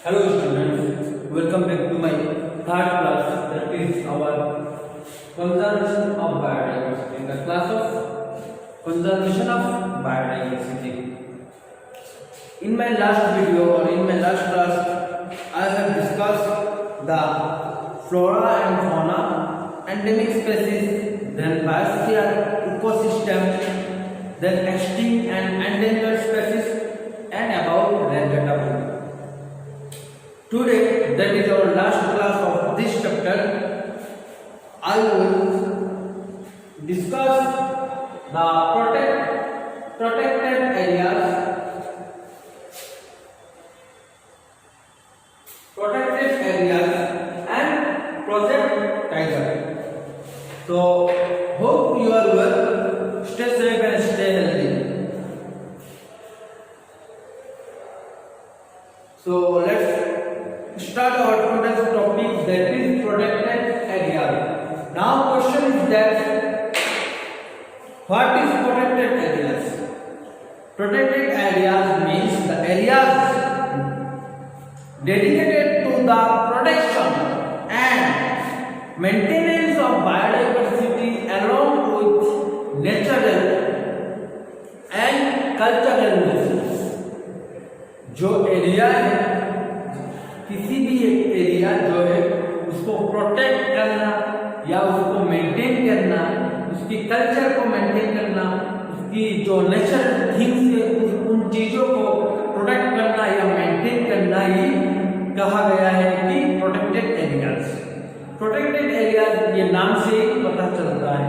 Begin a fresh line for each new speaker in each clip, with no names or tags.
Hello students, welcome back to my third class, that is our conservation of biodiversity. In the class of conservation of biodiversity. In my last video or in my last class, I have discussed the flora and fauna, endemic species, then biosphere, ecosystem, then extinct and endangered species, and about regrettable. Today, that is our last class of this chapter. I will discuss the protected areas, and Project Tiger. So, hope you are well. Stay safe and stay healthy. So, let's start our today's topic, that is protected area. Now question is that what is protected areas? Protected areas means the areas dedicated to the protection and maintenance of biodiversity along with natural and cultural resources. जो area है, किसी भी area जो है उसको protect करना या उसको मेंटेन करना, उसकी कल्चर को मेंटेन करना, उसकी जो नेचुरल थिंग्स है उन चीज़ों को प्रोटेक्ट करना या मेंटेन करना ही कहा गया है कि प्रोटेक्टेड एरियाज। प्रोटेक्टेड एरियाज ये नाम से ही पता चलता है।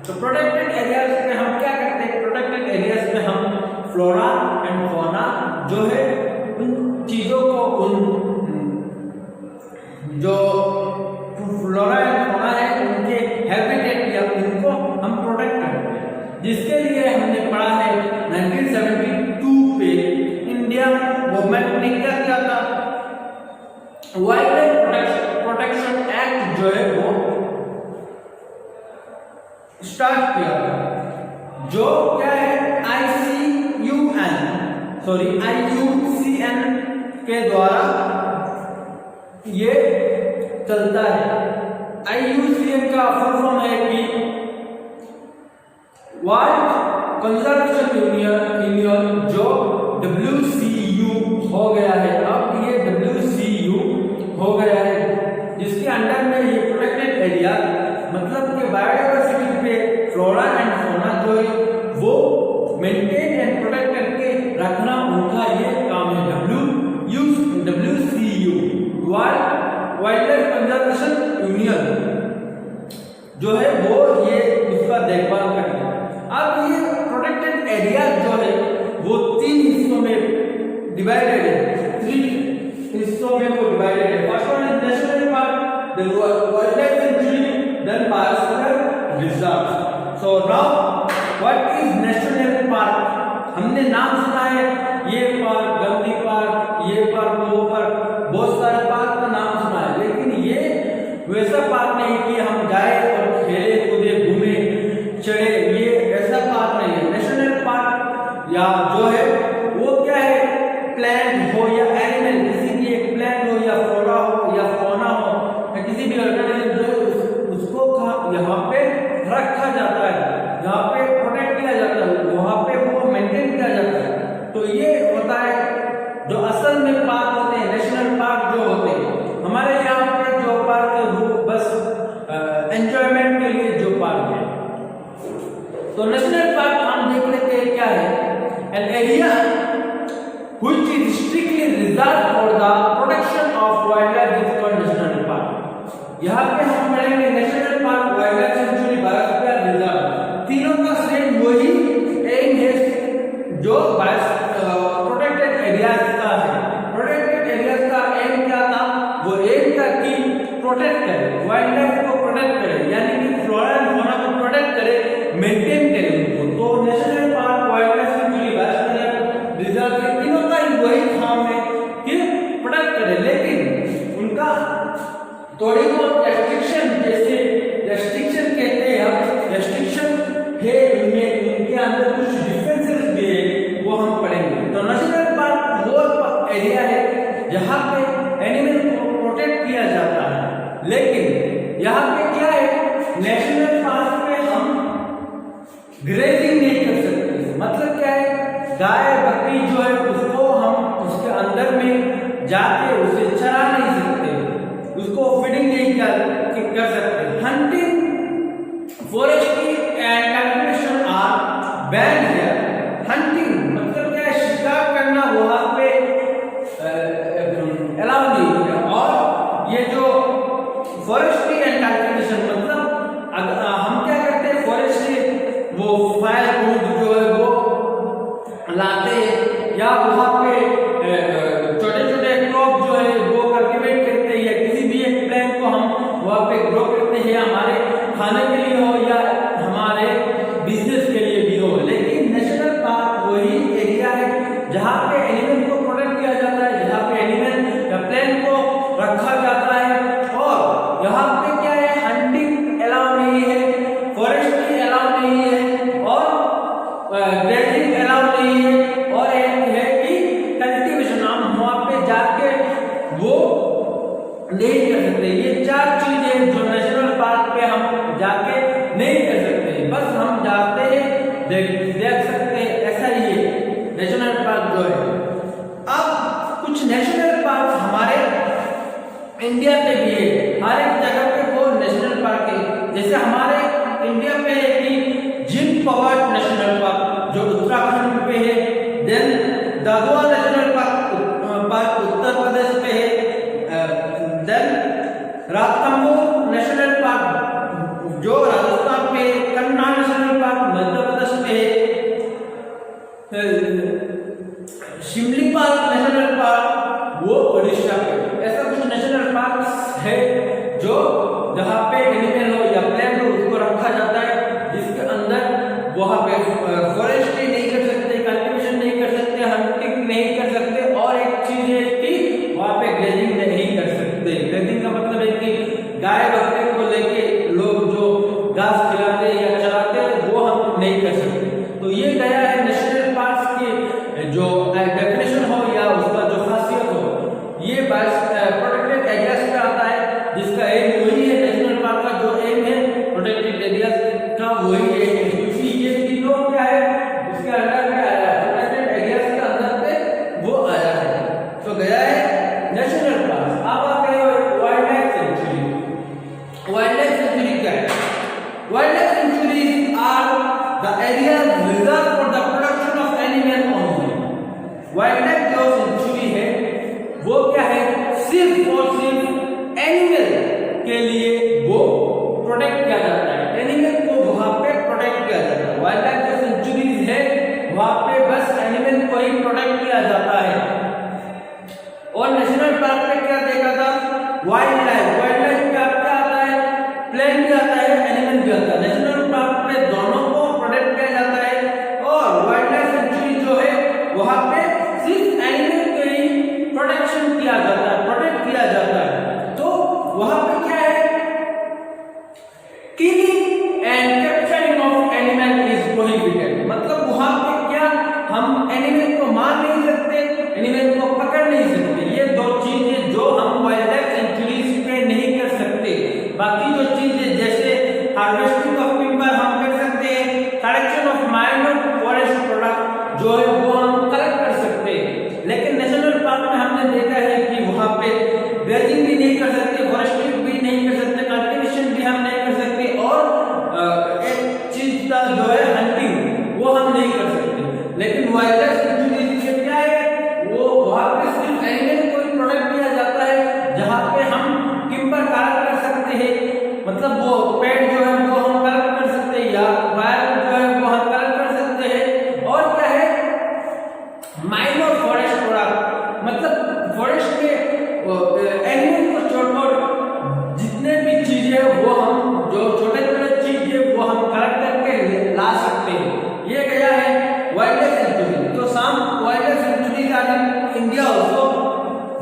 तो प्रोटेक्टेड एरियाज में हम क्या करते हैं? प्रोटेक्टेड एरियाज में हम फ्लोरा एंड फौना जो है उन चीज़ों को, उन जो फ्लोरा एंड फौना है उनके हैबिटेट या उनको हम प्रोटेक्ट करते हैं, जिसके लिए हमने पढ़ा है 1972 पे इंडिया गवर्नमेंट ने क्या किया था? वाइल्ड लाइफ प्रोटेक्शन एक्ट जो है वो स्टार्ट किया था, जो क्या है IUCN के द्वारा ये चलता है। IUCN का फुल फॉर्म है कि वर्ल्ड कंजर्वेशन यूनियन, जो WCU हो गया है। अब ये WCU हो गया है, जिसके अंडर में ये प्रोटेक्टेड एरिया मतलब कि बायोडाइवर्सिटी पे फ्लोरा एंड फौना जो है वो मेंटेन एंड प्रोटेक्ट करके रखना उनका ये काम है। WCU world wild life conservation union जो है वो ये उसका देखभाल करता है। अब ये प्रोटेक्टेड एरिया जो है वो 3 हिस्सों में डिवाइडेड है, 3 हिस्सों में वो डिवाइडेड है। First one is national park, then wild life sanctuary, then biosphere reserve. So now what is national park? हमने नाम सुना है, ये पार्क, गंदी पार्क, ये पार्क, वो पार्क, बहुत सारे पार्क का नाम सुना है, लेकिन ये वैसा पार्क नहीं कि हम जाए और खेले कूदे घूमे चढ़े, ये ऐसा पार्क नहीं है। नेशनल पार्क या जो है वो क्या है? प्लांट हो या एनिमल, किसी भी एक प्लांट हो या फ्लोरा हो या फौना हो या किसी भी ऑर्गेनिज्म जो उसको यहाँ पे रखा जाता है, यहाँ पे प्रोटेक्ट किया जाता है, वहाँ पे वो मेंटेन किया जाता है। तो ये होता है जो असल में पार्क होते हैं, नेशनल पार्क जो होते हैं। हमारे यहाँ पे जो पार्क है वो बस एंजॉयमेंट के लिए जो पार्क है। तो नेशनल पार्क हम देख लेते हैं क्या है। An area which is strictly reserved for the protection of wild life is called national park. यहाँ पे हम पढ़ेंगे national park, wild life sanctuary, biosphere reserve, तीनों का सेम वही एम है जो प्रोटेक्टेड एरियाज का है। प्रोटेक्टेड एरियाज का एम क्या था? वो एम था कि प्रोटेक्ट करे, वाइल्ड लाइफ को प्रोटेक्ट करे, यानी कि फ्लोरा एंड फौना को प्रोटेक्ट करे, मेंटेन करे उनको। तो national park, wild life sanctuary, biosphere reserve, तीनों का वही काम है कि प्रोटेक्ट करे, लेकिन उनका थोड़ी बहुत रेस्ट्रिक्शन, जैसे रेस्ट्रिक्शन कहते हैं हम, रेस्ट्रिक्शन है उनमें, उनके अंदर कुछ डिफरेंसेस भी है, वो हम पढ़ेंगे। तो नेशनल पार्क वो एरिया है जहाँ जहाँ पे एनिमल को प्रोटेक्ट किया जाता है। लेकिन यहाँ पे क्या है, नेशनल पार्क पे हम ग्रेजिंग नहीं कर सकते। मतलब क्या है, गाय बकरी जो है उसको हम उसके अंदर में जाके उसे चरा नहीं सकते, उसको फीडिंग नहीं कर सकते। Hunting, forestry and cultivation are ban here. Hunting मतलब क्या है, शिकार करना वहां पे अलाउ नहीं है। और ये जो फॉरेस्ट्री एंड कल्टीवेशन मतलब हम क्या करते हैं, फॉरेस्ट्री वो फायरवुड जो है वो लाते हैं, या वहां पे छोटे छोटे क्रॉप जो है वो कल्टीवेट करते हैं, या किसी भी एक प्लांट को हम वहां पे ग्रो करते हैं, हमारे खाने के लिए हो या हमारे बिजनेस के लिए भी हो। लेकिन नेशनल पार्क वही एरिया है जहाँ पे एनिमल को प्रोटेक्ट किया जाता है, जहाँ पे एनिमल या प्लांट को रखा जाता है। और यहाँ पे क्या है, हंटिंग अलाउ नहीं है, फॉरेस्ट्री अलाउ नहीं है, और ग्रेजिंग अलाउ नहीं है, और एक है कि कल्टीवेशन हम वहाँ पे जाके वो नहीं कर सकते। ये चार चीजें जो नेशनल पार्क पे हम जाके नहीं कर सकते, बस हम जाते हैं देख सकते हैं, ऐसा ही है नेशनल पार्क जो है। अब कुछ नेशनल पार्क हमारे इंडिया पे भी है, हर एक जगह पे वो नेशनल पार्क है। जैसे हमारे इंडिया में है कि जिम पवार नेशनल पार्क जो उत्तराखंड पे है, then दादुआ national park Uttar Pradesh पे है, देन रातंबोर नेशनल पार्क जो राजस्थान पे है, कन्ना नेशनल पार्क मध्य प्रदेश पे है, शिमली पार्क नेशनल पार्क वो उड़ीसा पे। ऐसा कुछ नेशनल पार्क है जो जहाँ पे एनिमल हो या प्लांट हो उसको रखा जाता है, जिसके अंदर वहाँ पे फॉरेस्ट्री नहीं कर सकते, कल्टीवेशन नहीं कर सकते, हंटिंग नहीं कर सकते, और एक चीज है कि वहाँ पे ग्रेजिंग नहीं कर सकते। ग्रेजिंग का मतलब है कि गाय बकरी को लेके लोग जो घास खिलाते हैं या चलाते हैं वो हम नहीं कर सकते। तो ये गया है नेशनल पार्क की जो डेफिनेशन हो या उसका जो खासियत हो, ये प्रोटेक्टेड एरियाज में आता है, जिसका एम वही है, नेशनल पार्क का जो एम है प्रोटेक्टेड एरियाज का वही है, क्योंकि ये तीनों क्या है उसके अंदर में आया है, प्रोटेक्टेड एरियाज के अंदर पे वो आया है। तो गया है नेशनल पार्क। अब आप कह रहे हो wild life sanctuary. Wild life sanctuary क्या है? Wildlife sanctuaries are the areas reserve for the production of animal only. Wildlife जो सेंचुरी है वो क्या है, सिर्फ और सिर्फ एनिमल के लिए वो प्रोटेक्ट किया जाता है, एनिमल को वहां पे प्रोटेक्ट किया जाता है। वाइल्ड लाइफ जो सेंचुरीज है वहां पे बस एनिमल को ही प्रोटेक्ट किया जाता है। और नेशनल पार्क में क्या देखा था, वाइल्ड लाइफ। वाइल्ड लाइफ क्या क्या आता है, प्लांट भी आता है, एनिमल भी आता है। नेशनल पार्क में दोनों को प्रोटेक्ट किया जाता है, और वाइल्ड लाइफ सेंचुरी जो है वहां पे सिर्फ एनिमल को ही प्रोटेक्शन किया जाता है, प्रोटेक्ट किया जाता है। तो वहां पे क्या है, killing and capturing of animal is prohibited. मतलब वहां पे क्या, हम एनिमल को मार नहीं सकते, एनिमल को पकड़ नहीं सकते। ये दो चीजें जो हम वाइल्ड लाइफ सेंचुरीज पे नहीं कर सकते। बाकी जो चीजें जैसे हार्वेस्टिंग ऑफ टिम्बर हम कर सकते हैं, collection of minor forest product जो है वो हम कलेक्ट कर सकते हैं। लेकिन नेशनल पार्क में हमने देखा है कि वहां पे ग्रेजिंग भी नहीं कर सकते, फॉरेस्ट्री भी नहीं कर सकते, कल्टीवेशन भी हम नहीं कर सकते, और एक चीज का जो है हंटिंग वो हम नहीं कर सकते। लेकिन वाइल्ड लाइफ सेंचुरी से क्या है, वो वहां पे सिर्फ एनिमल को ही प्रोटेक्ट किया जाता है, जहां पे हम टिम्बर कलेक्ट कर सकते हैं, मतलब वो पेड़ जो है वो हम कलेक्ट कर सकते हैं, या वायर जो है वो हम कलेक्ट कर सकते हैं। और क्या है, माइनर फॉरेस्ट प्रोडक्ट, मतलब फॉरेस्ट के एनिमल को छोड़कर जितने भी चीजें वो हम जो छोटे छोटे चीज है वो हम कलेक्ट करके ला सकते हैं। ये गया है वाइल्ड लाइफ सेंचुरी। तो some wild life sanctuary are in India also.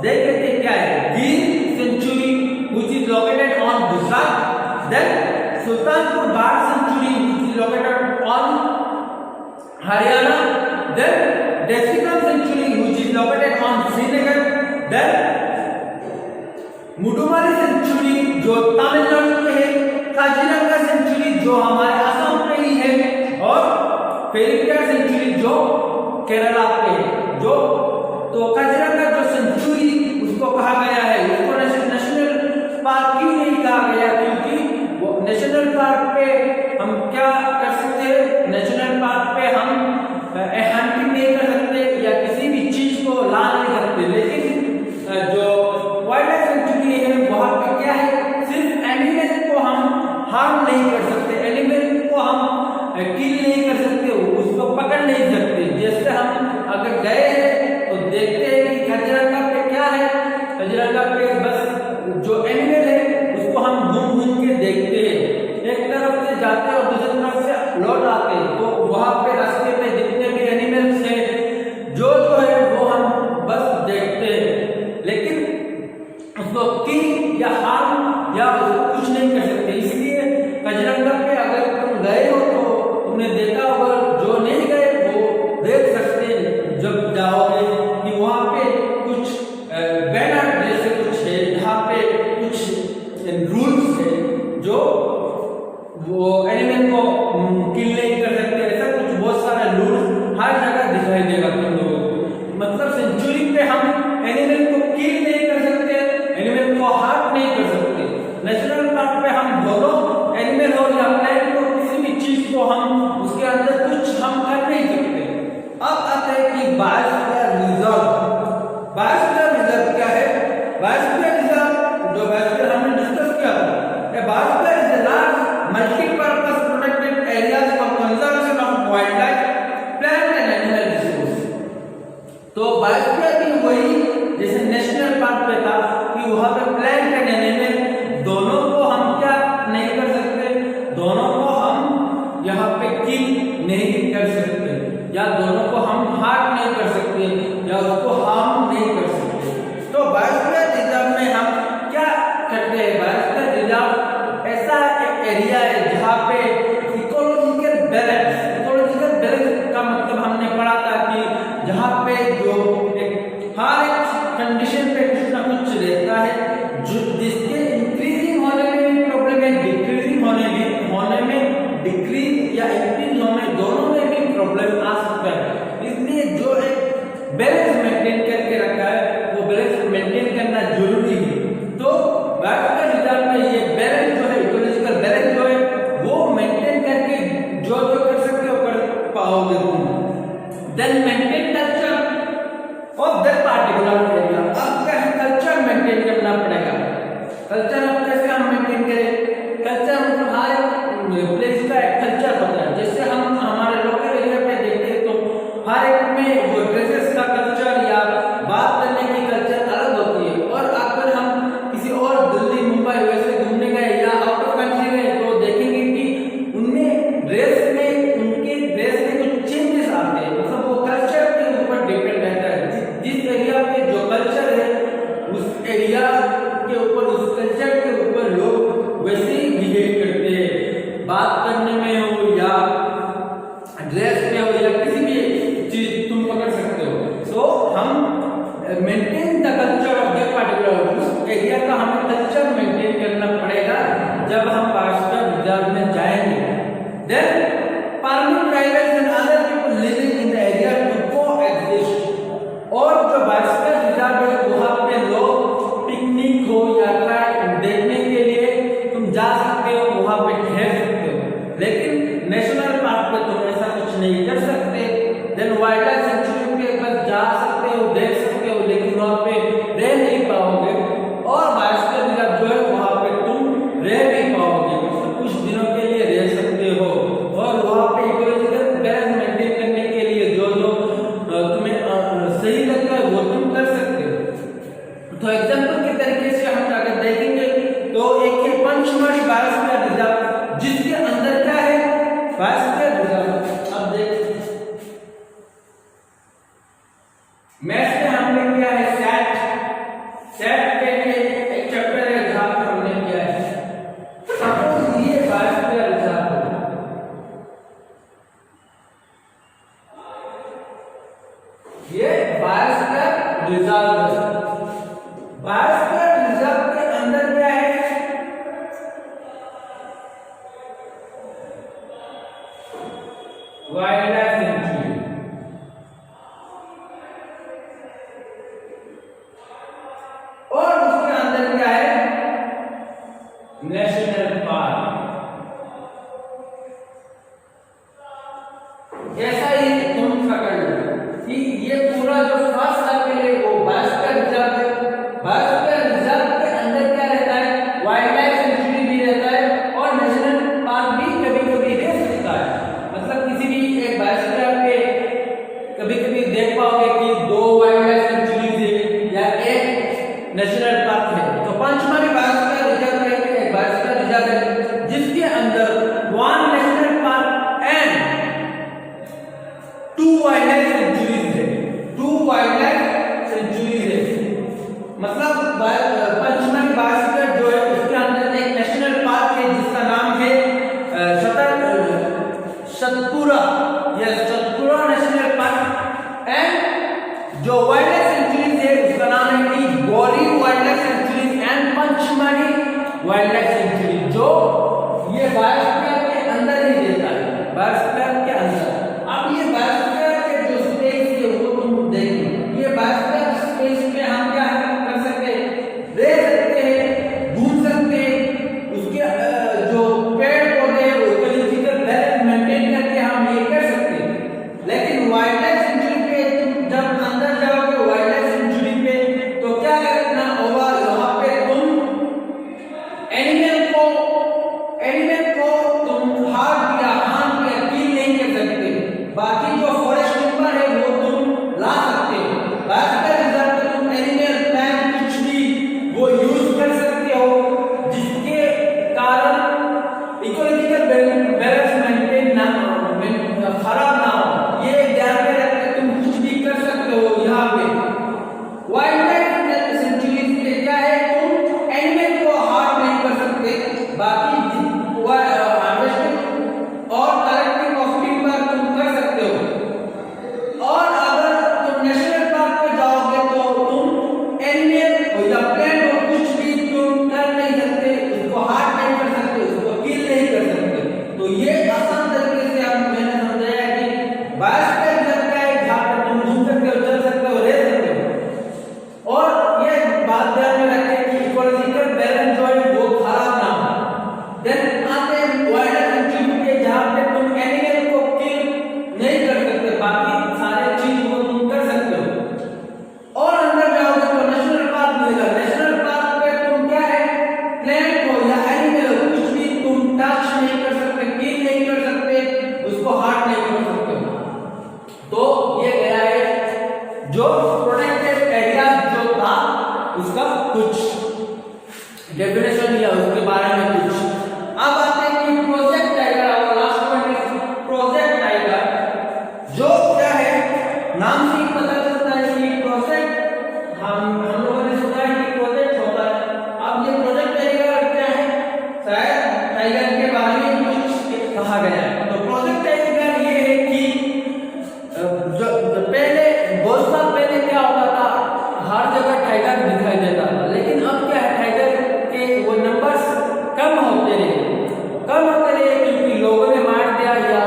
देख लेते हैं क्या है, Gir sanctuary which is located on Gujarat, then Sultanpur बाघ sanctuary which is located on Haryana, then Decikan Sanctuary which is located on Srinagar, then Mudumalai sanctuary जो तमिलनाडु में है, काजीरंगा सेंचुरी जो हमारे असम में ही है, और पेरियार सेंचुरी जो केरला पे है। जो तो काजीरंगा जो सेंचुरी उसको कहा गया है, उसको नेशनल पार्क क्यों नहीं कहा गया, क्योंकि वो नेशनल पार्क पे हम क्या कर सकते हैं, नेशनल पार्क पे हम हंटिंग नहीं कर सकते या किसी भी चीज को ला नहीं सकते, लेकिन जो वाइल्ड लाइफ सेंचुरी है वहां पे क्या है, सिर्फ एनिमल को हम हार्म नहीं कर सकते, एनिमल को हम किल नहीं कर सकते, उसको पकड़ नहीं सकते। जैसे हम अगर गए तो देखते हैं कि काजीरंगा पे क्या है, काजीरंगा पे बस जो एनिमल है उसको हम घूम घूम के देखते हैं, एक तरफ से जाते हैं और दूसरी तरफ से लौट आते हैं, तो वहां पे रास्ते में जितने भी एनिमल्स हैं जो है वो हम बस देखते हैं, लेकिन उसको किल या हार्म या उसको कुछ नहीं कर सकते। इसलिए काजीरंगा पे अगर तुम गए हो तो तुमने देखा होगा, जो नहीं गए वो देख सकते हैं जब जाओगे कि वहां पे कुछ बैनर जैसे कुछ है, जहाँ पे कुछ रूल्स है जो वो एनिमल को किल नहीं कर सकते, ऐसा कुछ बहुत सारा रूल्स हर जगह दिखाई देगा तुम लोगों को। मतलब सेंचुरी पे हम एनिमल को किल नहीं कर सकते, एनिमल को हार्म नहीं कर सकते। नेशनल पार्क पे हम दोनों एनिमल हो या प्लांट को किसी भी चीज को हम उसके अंदर कुछ हम कर नहीं सकते। अब आते हैं कि बायोस्फीयर रिजर्व। बायोस्फीयर रिजर्व क्या है? बायोस्फीयर रिजर्व जो बायोस्फीयर हमने डिस्कस किया था, biosphere is a large multipurpose protected areas for conservation of wild life, plant and animal resource. तो बायोस्फीयर भी वही जैसे नेशनल पार्क पे था कि वहां पे प्लांट एंड एनिमल दोनों को हम क्या नहीं कर सकते, दोनों को हम यहाँ पे किल नहीं कर सकते या दोनों को हम हार्म नहीं कर सकते या उसको हार्म नहीं कर सकते। तो बायोस्फीयर रिजर्व में हम क्या करते हैं? बायोस्फीयर रिजर्व ऐसा एक एरिया है जहाँ पे इकोलॉजिकल बैलेंस का मतलब हमने पढ़ा था कि जहाँ पे जो हर एक कंडीशन पे कुछ ना कुछ रहता है, जो जिसके इंक्रीजिंग होने में भी प्रॉब्लम है, डिक्रीजिंग होने में डिक्रीज या इंक्रीज होने दोनों में भी प्रॉब्लम आ सकता है। इसलिए जो एक बैलेंस मेंटेन करके रखा है वो बैलेंस मेंटेन करना जरूरी है। तो बायोस्फीयर रिजर्व में ये बैलेंस जो है, इकोलॉजिकल बैलेंस जो है वो मेंटेन करके जो कर सकते हो कर पाओगे तुम। Then maintain culture of that particular area. अब क्या है, कल्चर मेंटेन करना पड़ेगा। कल्चर अब कैसे हम मेंटेन करें? कल्चर मतलब हर प्लेस का एक कल्चर होता है। जैसे हम हमारे लोकल एरिया पे देखते हैं तो हर एक में वो ड्रेसेस का कल्चर या बात करने की कल्चर अलग होती है, और अगर हम किसी और दिल्ली मुंबई वैसे घूमने गए या आउट ऑफ कंट्री गए तो देखेंगे कि उनमें ड्रेस में उनके ड्रेस में कुछ चेंजेस आते हैं, मतलब वो कल्चर के ऊपर डिपेंड रहता है। जिस एरिया पे जो कल्चर है उस एरिया के ऊपर, उस कल्चर के ऊपर लोग वैसे ही बिहेव करते हैं, बात करने में हो या ड्रेस में हो या किसी भी चीज तुम पकड़ सकते हो। सो हम maintain the culture of that particular, उस एरिया का हमें कल्चर मेंटेन करना पड़ेगा जब हम बायोस्फीयर रिजर्व में जाएंगे। Then permit tribals and other people living in the area to coexist. और जो बायोस्फीयर रिजर्व है वहां पे लोग पिकनिक हो या देखने के लिए तुम जा सकते हो, वहां पे ठहर सकते हो, लेकिन नेशनल पार्क पे तुम ऐसा कुछ नहीं कर सकते। देन वाइल्ड लाइफ सेंचुरी पे बस जा सकते हो, देख सकते हो, लेकिन वहां पे रह नहीं पाओगे। और बायोस्फीयर रिजर्व जो है वहां पे तुम रह नहीं पाओगे, मतलब कुछ दिनों के लिए रह सकते हो, और वहां पे इकोलॉजिकल बैलेंस मेंटेन करने के लिए जो तुम्हें सही लगता है वो तुम कर सकते हो। तो एग्जांपल के तरीके से हम अगर देखेंगे तो एक है पंचमढ़ी बायोस्फीयर रिजर्व, जिसके अंदर क्या है, बायोस्फीयर रिजर्व। अब देख मैथ्स में हमने किया है सेट के एक चैप्टर है जहां पर हमने किया है, सपोज ये बायोस्फीयर रिजर्व है, ये बायोस्फीयर रिजर्व है। बायोस्फीयर रिजर्व के नेशनल पार्क। ऐसा ही तुम पकड़ लो कि ये पूरा जो फर्स्ट सर्कल है वो बायोस्फीयर रिजर्व है। बायोस्फीयर रिजर्व के अंदर क्या रहता है, वाइल्ड लाइफ सेंचुरी भी रहता है और नेशनल पार्क भी कभी कभी रह सकता है। मतलब किसी भी एक बायोस्फीयर पे कभी कभी देख पाओगे कि 2 वाइल्ड लाइफ सेंचुरीज है या एक नेशनल पार्क है। तो पंचमढ़ी बायोस्फीयर रिजर्व है, एक बायोस्फीयर रिजर्व है जिसके अंदर 1 national park and 2 wild life sanctuaries है। 2 वाइल्ड लाइफ सेंचुरीज है। मतलब पंचमढ़ी बायोस्फीयर जो है उसके अंदर एक नेशनल पार्क है जिसका नाम है सतपुरा या सतपुरा नेशनल पार्क एंड जो वाइल्ड लाइफ सेंचुरीज है उसका नाम है कि Gauri wild life sanctuary and Pachmarhi wild life sanctuary, जो ये बायोस्फीयर के अंदर ही रहता है, बायोस्फीयर के अंदर। अब ये बायोस्फीयर के जो स्पेस है वो तुम देखो, ये बायोस्फीयर स्पेस में हम क्या कर सकते हैं, रह सकते हैं, घूम सकते हैं, उसके जो पेड़ पौधे हैं वो इकोलॉजिकल बैलेंस मेंटेन करके हम ये कर सकते हैं। लेकिन वाइल्ड लाइफ सेंचुरी पे तुम जब अंदर जाओगे वाइल्ड लाइफ सेंचुरी पे तो क्या करना होगा, वहां पे तुम एनिमल को तुम हार्ट या हार्म या किल नहीं कर सकते। बाकी जो फॉरेस्ट टिम्बर है वो तुम ला सकते हो। बायोस्फीयर रिजर्व में तुम एनिमल प्लांट कुछ भी वो यूज कर सकते हो जिसके कारण इकोलॉजिकल बैलेंस मेंटेन ना खराब ना हो। ये ध्यान में रख के तुम कुछ भी कर सकते हो। यहाँ पे वाइल्ड लाइफ सेंचुरीज में क्या है, तुम एनिमल को हार्म नहीं कर सकते। बाकी हार्वेस्टिंग और कलेक्टिंग ऑफ टिम्बर तुम कर सकते हो। और अगर तुम नेशनल पार्क में जाओगे तो तुम एनिमल या प्लांट को कुछ भी तुम कर नहीं सकते, उसको हार्म नहीं कर सकते, उसको किल नहीं कर सकते। तो ये आसान तरीके से हम मैंने समझाया कि बायोस्फीयर रिजर्व क्या है, जहाँ पर तुम घूम सकते हो, चल सकते हो, रह सकते हो। और ये बात ध्यान में रखें कि इकोलॉजिकल बैलेंस जो है वो खराब ना हो। देन आते हैं वाइल्ड लाइफ सेंचुरी पे जहाँ पे तुम एनिमल को किल नहीं कर सकते, बाकी सारे चीज को तुम कर सकते हो। और अंदर जाओगे तो नेशनल पार्क मिलेगा। नेशनल पार्क पे तुम क्या है, प्लांट हो या एनिमल हो कुछ भी तुम टच नहीं कर सकते, किल नहीं कर सकते, उसको हार्ट नहीं कर सकते। तो ये गया है जो प्रोटेक्टेड एरिया जो था उसका कुछ डेफिनेशन या उसके बारे में कुछ। अब आते हैं कि प्रोजेक्ट टाइगर, और लास्ट पॉइंट है प्रोजेक्ट टाइगर, जो क्या है, नाम से ही पता चलता है कि प्रोजेक्ट हम लोगों ने सुना है कि प्रोजेक्ट होता है। अब ये प्रोजेक्ट टाइगर क्या है, शायद टाइगर के बारे में कुछ कहा गया है। तो प्रोजेक्ट टाइगर ये है कि जो पहले बहुत साल पहले क्या होता था, हर जगह टाइगर दिखाई देता था, लेकिन अब क्या है, टाइगर के वो नंबर्स कम होते रहे क्योंकि लोगों ने मार दिया या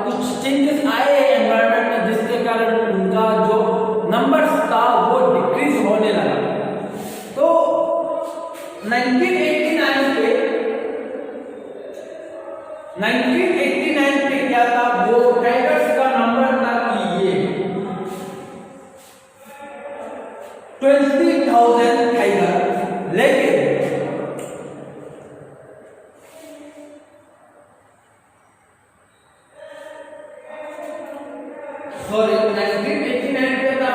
कुछ चेंजेस आए एनवायरनमेंट में जिसके कारण उनका जो नंबर्स था वो डिक्रीज होने लगा। तो 1989 पे क्या था, वो टाइगर्स का नंबर था कि ये 20,000 टाइगर। लेकिन सॉरी 1989 पे था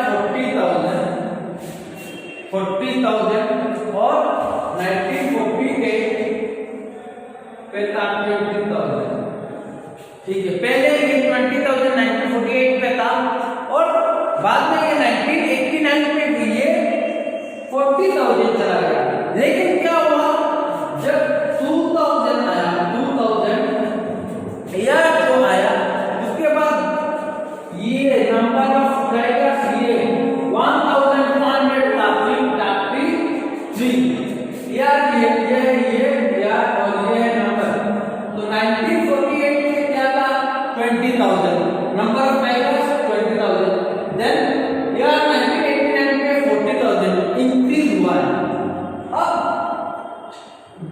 40,000 और 1948 पे था 20,000। ठीक है, पहले ये 20,000 1948 पे था और बाद में ये 1989 में भी ये 40,000 चला गया। लेकिन क्या हुआ, जब 2000 आया, 2000 या जो आया उसके बाद ये नंबर ऑफ टाइगर्स ये 1,400 यार ये यार और ये नंबर। तो 1948 में क्या था, 20,000 नंबर ऑफ टाइगर्स 20,000। देन यार 1989 में 40,000 इंक्रीज हुआ है। अब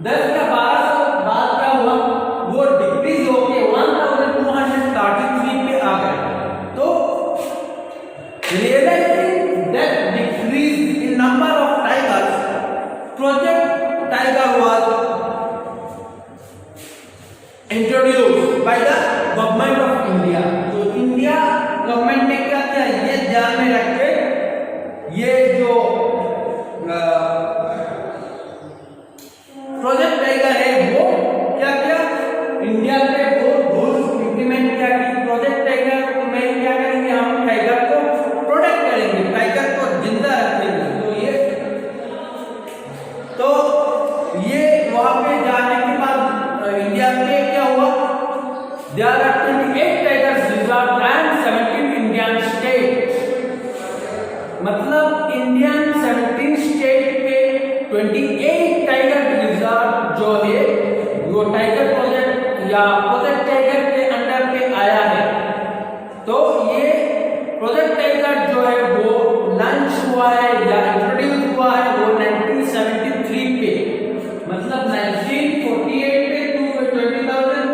10 या 12 there are 28 tigers reserved and 17 Indian states. मतलब इंडियन 17 स्टेट के 28 टाइगर रिजर्व जो है वो टाइगर प्रोजेक्ट या प्रोजेक्ट टाइगर के अंडर पे आया है। तो ये प्रोजेक्ट टाइगर जो है वो लॉन्च हुआ है या इंट्रोड्यूस हुआ है वो 1973 पे, मतलब 1948 पे 20,000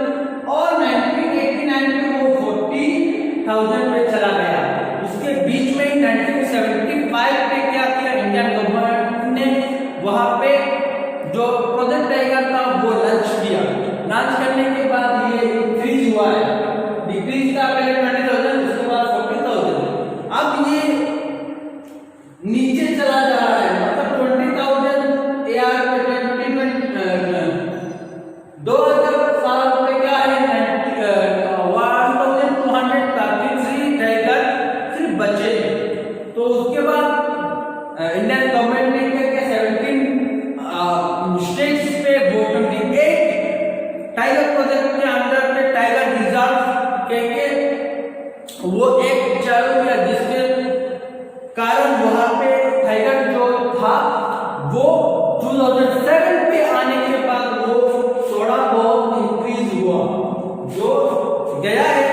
और 1989 में वो 40,000 पे चला गया। उसके बीच में 1975 पे क्या किया इंडियन गवर्नमेंट ने, वहां पे जो प्रोजेक्ट टाइगर था वो लॉन्च किया। लॉन्च करने के बाद ये इंक्रीज हुआ है, डिक्रीज था पहले 20,000 उसके बाद 40,000, अब ये नीचे चला जा रहा है, मतलब 20,000 एआर पे 2000 साल पे क्या है 1233 टाइगर सिर्फ बचे। तो उसके बाद इंडियन गवर्नमेंट ने क्या किया 17 स्टेट्स पे वो 28 टाइगर प्रोजेक्ट के अंदर पे टाइगर रिजर्व के वो एक चालू किया, जिसके कारण वहां पे टाइगर जो था वो 2007 पे आने के बाद वो थोड़ा बहुत इंक्रीज हुआ, जो गया है